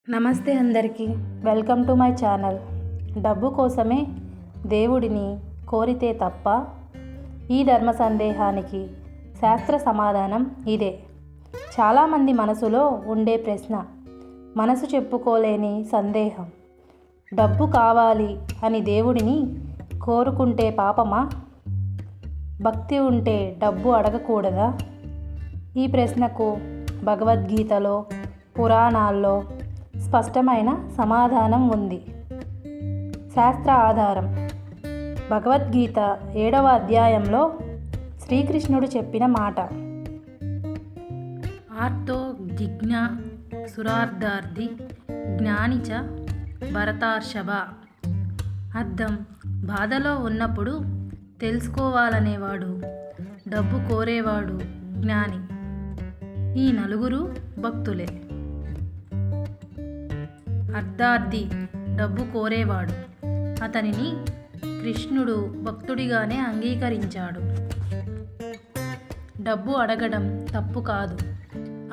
నమస్తే అందరికీ, welcome to my channel. డబ్బు కోసమే దేవుడిని కోరితే తప్ప? ఈ ధర్మ సందేహానికి శాస్త్ర సమాధానం ఇదే. చాలామంది మనసులో ఉండే ప్రశ్న, మనసు చెప్పుకోలేని సందేహం. డబ్బు కావాలి అని దేవుడిని కోరుకుంటే పాపమా? భక్తి ఉంటే డబ్బు అడగకూడదా? ఈ ప్రశ్నకు భగవద్గీతలో, పురాణాల్లో స్పష్టమైన సమాధానం ఉంది. శాస్త్ర ఆధారం. భగవద్గీత 7వ అధ్యాయంలో శ్రీకృష్ణుడు చెప్పిన మాట, ఆర్తో జిజ్ఞా సురార్థార్థి జ్ఞానిచ భరతార్షభ. అర్థం: బాధలో ఉన్నప్పుడు తెలుసుకోవాలనేవాడు, డబ్బు కోరేవాడు జ్ఞాని. ఈ నలుగురు భక్తులే. అర్థార్థి డబ్బు కోరేవాడు. అతనిని కృష్ణుడు భక్తుడిగానే అంగీకరించాడు. డబ్బు అడగడం తప్పు కాదు,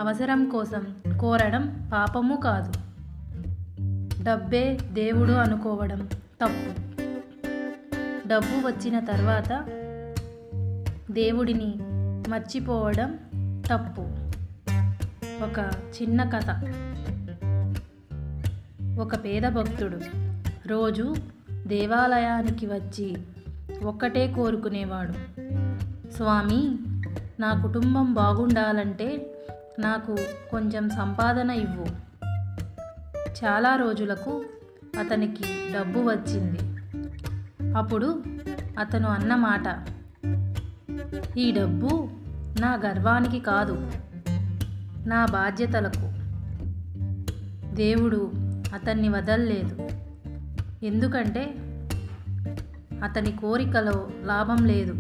అవసరం కోసం కోరడం పాపము కాదు. డబ్బే దేవుడు అనుకోవడం తప్పు. డబ్బు వచ్చిన తర్వాత దేవుడిని మర్చిపోవడం తప్పు. ఒక చిన్న కథ. ఒక పేద భక్తుడు రోజు దేవాలయానికి వచ్చి ఒక్కటే కోరుకునేవాడు, స్వామి, నా కుటుంబం బాగుండాలంటే నాకు కొంచెం సంపాదన ఇవ్వు. చాలా రోజులకు అతనికి డబ్బు వచ్చింది. అప్పుడు అతను అన్నమాట, ఈ డబ్బు నా గర్వానికి కాదు, నా బాధ్యతలకు. దేవుడు అతన్ని వదల్లేదు. ఎందుకంటే అతని కోరికలో లాభం లేదు,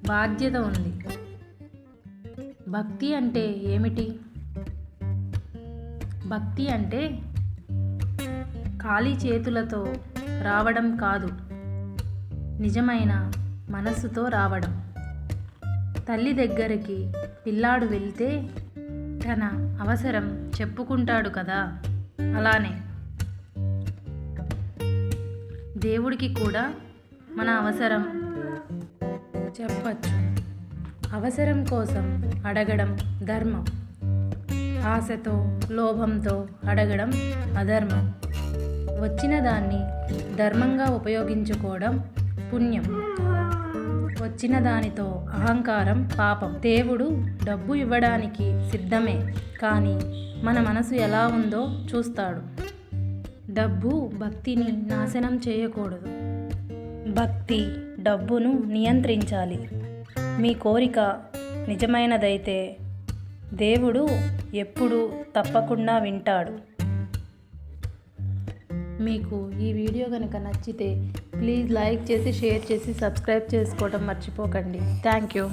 బాధ్యత ఉంది. భక్తి అంటే ఏమిటి? భక్తి అంటే ఖాళీ చేతులతో రావడం కాదు, నిజమైన మనస్సుతో రావడం. తల్లి దగ్గరికి పిల్లాడు వెళ్తే తన అవసరం చెప్పుకుంటాడు కదా, అలానే దేవుడికి కూడా మన అవసరం చెప్పచ్చు. అవసరం కోసం అడగడం ధర్మం, ఆశతో, లోభంతో అడగడం అధర్మం. వచ్చిన దాన్ని ధర్మంగా ఉపయోగించుకోవడం పుణ్యం. వచ్చిన దానితో అహంకారం పాపం. దేవుడు డబ్బు ఇవ్వడానికి సిద్ధమే, కానీ మన మనసు ఎలా ఉందో చూస్తాడు. డబ్బు భక్తిని నాశనం చేయకూడదు. భక్తి డబ్బును నియంత్రించాలి. మీ కోరిక నిజమైనదైతే దేవుడు ఎప్పుడూ తప్పకుండా వింటాడు. మీకు ఈ వీడియో కనుక నచ్చితే ప్లీజ్ లైక్ చేసి, షేర్ చేసి, సబ్స్క్రైబ్ చేసుకోవడం మర్చిపోకండి. Thank you.